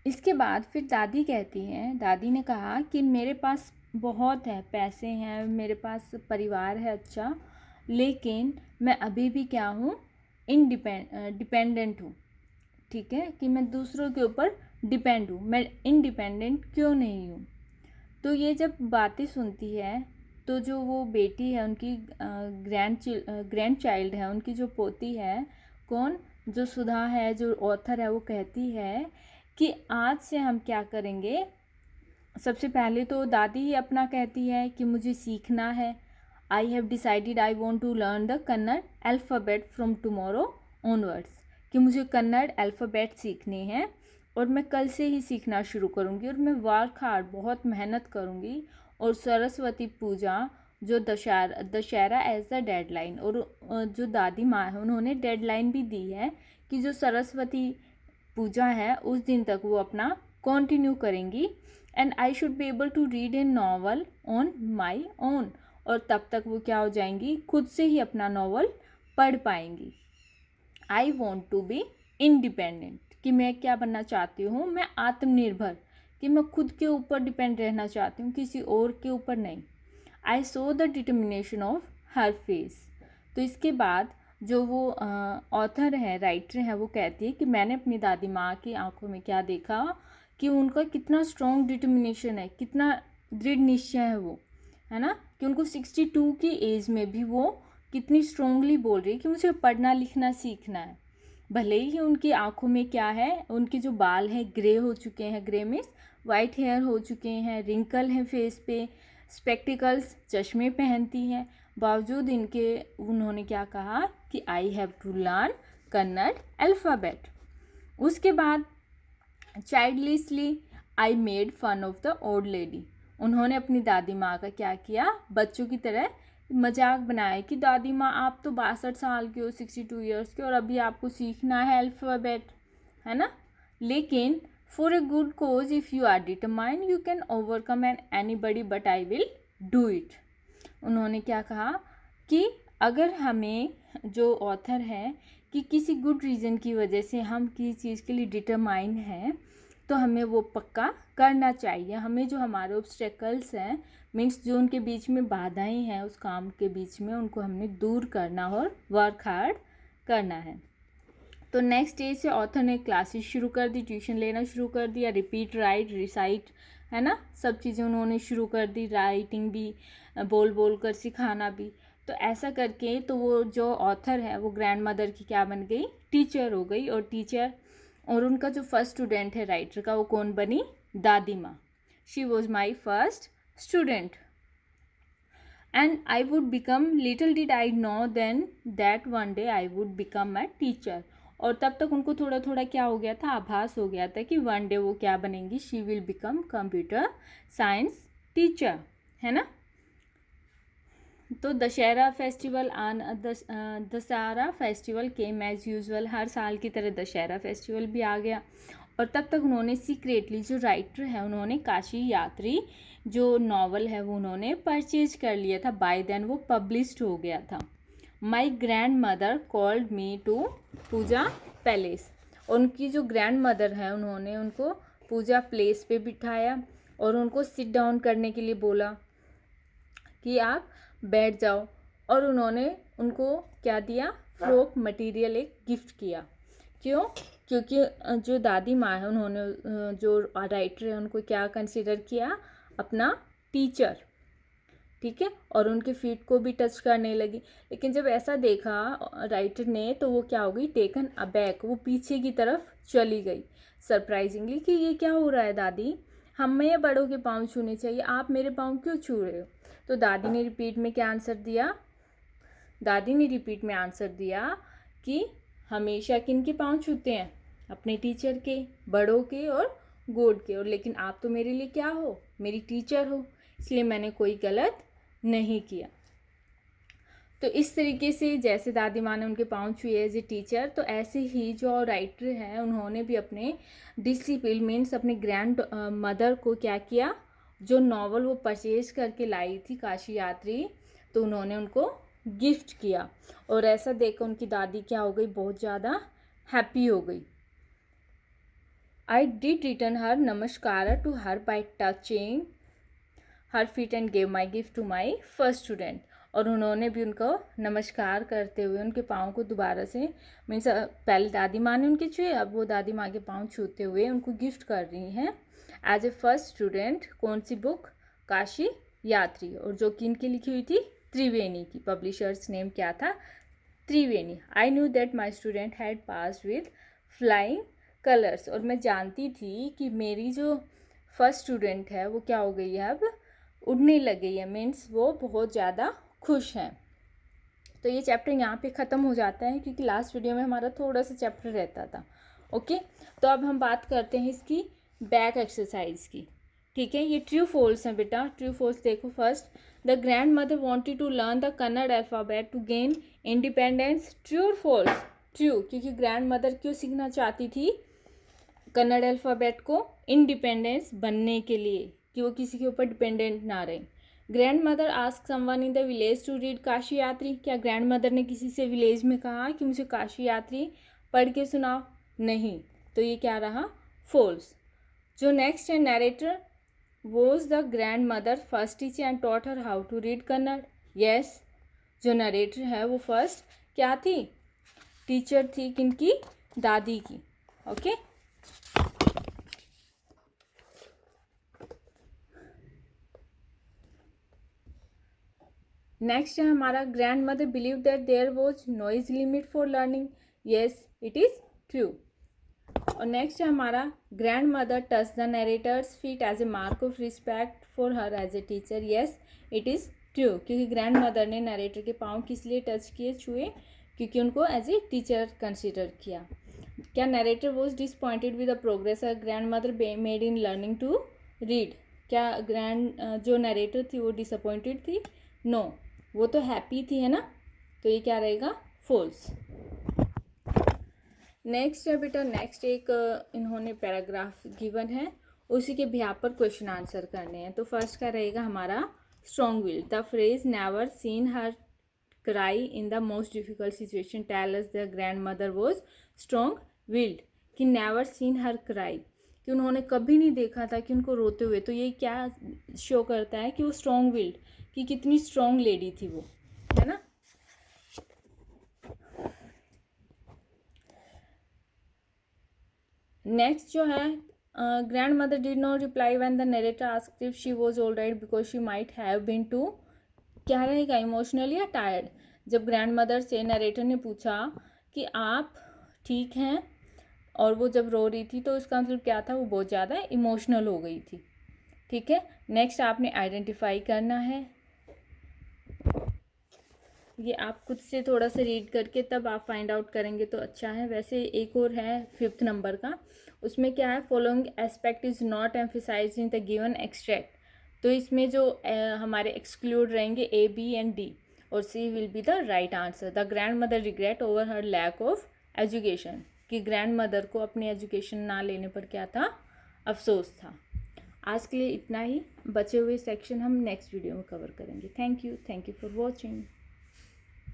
इसके बाद फिर दादी कहती हैं, दादी ने कहा कि मेरे पास बहुत है, पैसे हैं, मेरे पास परिवार है अच्छा, लेकिन मैं अभी भी क्या हूँ, डिपेंडेंट हूँ। ठीक है, कि मैं दूसरों के ऊपर डिपेंड हूँ, मैं इंडिपेंडेंट क्यों नहीं हूँ। तो ये जब बातें सुनती है तो जो वो बेटी है उनकी ग्रैंड चाइल्ड है, उनकी जो पोती है, कौन, जो सुधा है, जो ऑथर है, वो कहती है कि आज से हम क्या करेंगे। सबसे पहले तो दादी ही अपना कहती है कि मुझे सीखना है। I have decided I want to learn the Kannada alphabet from tomorrow onwards, कि मुझे कन्नड़ अल्फ़ाबेट सीखनी है और मैं कल से ही सीखना शुरू करूँगी और मैं वर्क हार्ड, बहुत मेहनत करूँगी। और सरस्वती पूजा, जो दशहरा एज द डेडलाइन, और जो दादी माँ है उन्होंने डेडलाइन भी दी है कि जो सरस्वती पूजा है उस दिन तक वो अपना कंटिन्यू करेंगी। And I should be able to read a novel on my own, और तब तक वो क्या हो जाएंगी, खुद से ही अपना नॉवल पढ़ पाएंगी। I want to be independent, कि मैं क्या बनना चाहती हूँ, मैं आत्मनिर्भर, कि मैं खुद के ऊपर डिपेंड रहना चाहती हूँ, किसी और के ऊपर नहीं। I saw the determination of her face. तो इसके बाद जो वो ऑथर है, राइटर है, वो कहती है कि मैंने अपनी दादी माँ की आंखों में क्या देखा, कि उनका कितना स्ट्रॉन्ग डिटर्मिनेशन है, कितना दृढ़ निश्चय है वो, है ना, कि उनको 62 की एज में भी वो कितनी स्ट्रॉन्गली बोल रही है कि मुझे पढ़ना लिखना सीखना है। भले ही उनकी आंखों में क्या है, उनके जो बाल हैं ग्रे हो चुके हैं, ग्रे मीन्स वाइट हेयर हो चुके हैं, रिंकल हैं फेस पे, स्पेक्टिकल्स, चश्मे पहनती हैं, बावजूद इनके उन्होंने क्या कहा कि I have to learn Kannada alphabet. उसके बाद childishly I made fun of the old lady, उन्होंने अपनी दादी माँ का क्या किया, बच्चों की तरह मजाक बनाया कि दादी माँ आप तो 62 साल की हो, 62 ईयर्स के, और अभी आपको सीखना है अल्फ़ाबेट, है ना। लेकिन for a good cause if you are determined you can overcome anybody but I will do it. उन्होंने क्या कहा कि अगर हमें, जो ऑथर है, कि किसी गुड रीज़न की वजह से हम किसी चीज़ के लिए डिटरमाइंड हैं तो हमें वो पक्का करना चाहिए। हमें जो हमारे ऑब्स्टेकल्स हैं, मीन्स जो उनके बीच में बाधाएं हैं उस काम के बीच में, उनको हमने दूर करना और वर्क हार्ड करना है। तो नेक्स्ट डे से ऑथर ने क्लासेस शुरू कर दी, ट्यूशन लेना शुरू कर दिया, रिपीट राइट रिसाइट, है ना, सब चीज़ें उन्होंने शुरू कर दी, राइटिंग भी बोल बोल कर सिखाना भी। तो ऐसा करके तो वो जो ऑथर है वो ग्रैंड मदर की क्या बन गई, टीचर हो गई। और टीचर, और उनका जो फर्स्ट स्टूडेंट है राइटर का, वो कौन बनी, दादी माँ। She was my first student and I would become, little did I know then that one day I would become a teacher. और तब तक उनको थोड़ा थोड़ा क्या हो गया था, आभास हो गया था कि वन डे वो क्या बनेंगी, she will become computer science teacher, है ना। तो Dussehra festival Dussehra festival came as usual, हर साल की तरह दशहरा फेस्टिवल भी आ गया। और तब तक उन्होंने सीक्रेटली, जो राइटर है, उन्होंने काशी यात्री जो नॉवल है वो उन्होंने परचेज कर लिया था। बाय देन वो पब्लिश्ड हो गया था। My grand mother called me to Pooja palace, उनकी जो ग्रैंड मदर है उन्होंने उनको पूजा प्लेस पे बिठाया और उनको सिट डाउन करने के लिए बोला कि आप बैठ जाओ। और उन्होंने उनको क्या दिया, फ्रॉक मटेरियल एक गिफ्ट किया। क्यों, क्योंकि जो दादी माँ है उन्होंने, जो राइटर है, उनको क्या कंसिडर किया, अपना टीचर, ठीक है, और उनके फीट को भी टच करने लगी। लेकिन जब ऐसा देखा राइटर ने तो वो क्या हो गई, टेकन अबैक, वो पीछे की तरफ चली गई सरप्राइजिंगली, कि ये क्या हो रहा है दादी, हमें बड़ों के पाँव छूने चाहिए, आप मेरे पाँव क्यों छू रहे हो। तो दादी ने रिपीट में क्या आंसर दिया, दादी ने रिपीट में आंसर दिया कि हमेशा किन के पाँव छूते हैं, अपने टीचर के, बड़ों के और गॉड के, और लेकिन आप तो मेरे लिए क्या हो, मेरी टीचर हो, इसलिए मैंने कोई गलत नहीं किया। तो इस तरीके से जैसे दादी माँ ने उनके पाँव छुए एज ए टीचर, तो ऐसे ही जो राइटर हैं उन्होंने भी अपने डिसिप्लिन मीन्स अपने ग्रैंड मदर को क्या किया, जो नॉवल वो परचेज करके लाई थी काशी यात्री, तो उन्होंने उनको गिफ्ट किया। और ऐसा देखकर उनकी दादी क्या हो गई, बहुत ज़्यादा हैप्पी हो गई। I did return her namaskar to her by touching her feet and gave my gift to my first student. और उन्होंने भी उनको नमस्कार करते हुए उनके पाँव को दोबारा से मीन्स पहले दादी माँ ने उनके छुए, अब वो दादी माँ के पाँव छूते हुए उनको गिफ्ट कर रही हैं एज ए फर्स्ट स्टूडेंट। कौन सी बुक? काशी यात्री। और जो कि इनकी लिखी हुई थी त्रिवेणी की। पब्लिशर्स नेम क्या था? Triveni. I knew that my student had passed with flying colours. और मैं जानती थी कि मेरी जो फर्स्ट स्टूडेंट है वो क्या हो गई है, अब उड़ने लग गई है, मीन्स वो बहुत ज़्यादा खुश हैं। तो ये चैप्टर यहाँ पे ख़त्म हो जाता है क्योंकि लास्ट वीडियो में हमारा थोड़ा सा चैप्टर रहता था। ओके, तो अब हम बात करते हैं इसकी बैक एक्सरसाइज की। ठीक है, ये ट्रू फॉल्स है बेटा। ट्रू फॉल्स देखो first, the grand mother wanted to learn the Kannada alphabet to gain independence. True और फॉल्स? ट्रू, क्योंकि ग्रैंड मदर क्यों सीखना चाहती थी कन्नड़ अल्फ़ाबेट को? इंडिपेंडेंस बनने के लिए, कि वो किसी के ऊपर डिपेंडेंट ना रहे। Grand mother ask someone in the village to read Kashi Yatri. क्या ग्रैंड मदर ने किसी से विलेज में कहा कि मुझे काशी यात्री पढ़ के सुनाओ? नहीं, तो ये क्या रहा? फॉल्स। जो नेक्स्ट है, narrator was the grand mother first teacher and taught her how to read Kannada. Yes, जो नरेटर है वो फर्स्ट क्या थी? टीचर थी, किनकी? दादी की। ओके, नेक्स्ट है हमारा, grand mother believe that there was noise limit for learning. Yes, it is true. और नेक्स्ट है हमारा, grand mother touch the narrator's feet as a mark of respect for her as a teacher. Yes, it is true, क्योंकि grand mother ने narrator के पाँव किस लिए touch किए, छुए? क्योंकि उनको एज ए टीचर कंसिडर किया। क्या narrator was disappointed with the progress her grand mother made in learning to read? क्या जो नरेटर थी वो डिसअपॉइंटेड थी? नो, वो तो हैप्पी थी, है ना? तो ये क्या रहेगा? फॉल्स। नेक्स्ट है बेटा, नेक्स्ट एक इन्होंने पैराग्राफ गिवन है, उसी के बिहार पर क्वेश्चन आंसर करने हैं। तो फर्स्ट का रहेगा हमारा strong will. The phrase never seen her cry in the most difficult situation tell us the grand mother was strong willed. कि नेवर सीन हर क्राई, कि उन्होंने कभी नहीं देखा था कि उनको रोते हुए। तो ये क्या शो करता है? कि वो स्ट्रॉन्ग विल्ड, कि कितनी स्ट्रॉन्ग लेडी थी वो, है ना? नेक्स्ट जो है, grand mother did not reply when the narrator asked if she was all right because she might have been too, क्या रहेगा? इमोशनली या टायर्ड। जब ग्रैंड मदर से नरेटर ने पूछा कि आप ठीक हैं, और वो जब रो रही थी, तो इसका मतलब क्या था? वो बहुत ज़्यादा इमोशनल हो गई थी। ठीक है, नेक्स्ट आपने आइडेंटिफाई करना है। ये आप खुद से थोड़ा सा रीड करके तब आप फाइंड आउट करेंगे तो अच्छा है। वैसे एक और है 5th नंबर का, उसमें क्या है? Following aspect is not emphasised in the given extract. तो इसमें जो हमारे एक्सक्लूड रहेंगे A, B एंड D, और C will be the right answer. The grand mother regret over her lack of education, कि ग्रैंड मदर को अपनी education ना लेने पर क्या था? अफसोस था। आज के लिए इतना ही, बचे हुए सेक्शन हम नेक्स्ट वीडियो में कवर करेंगे। Thank you for watching.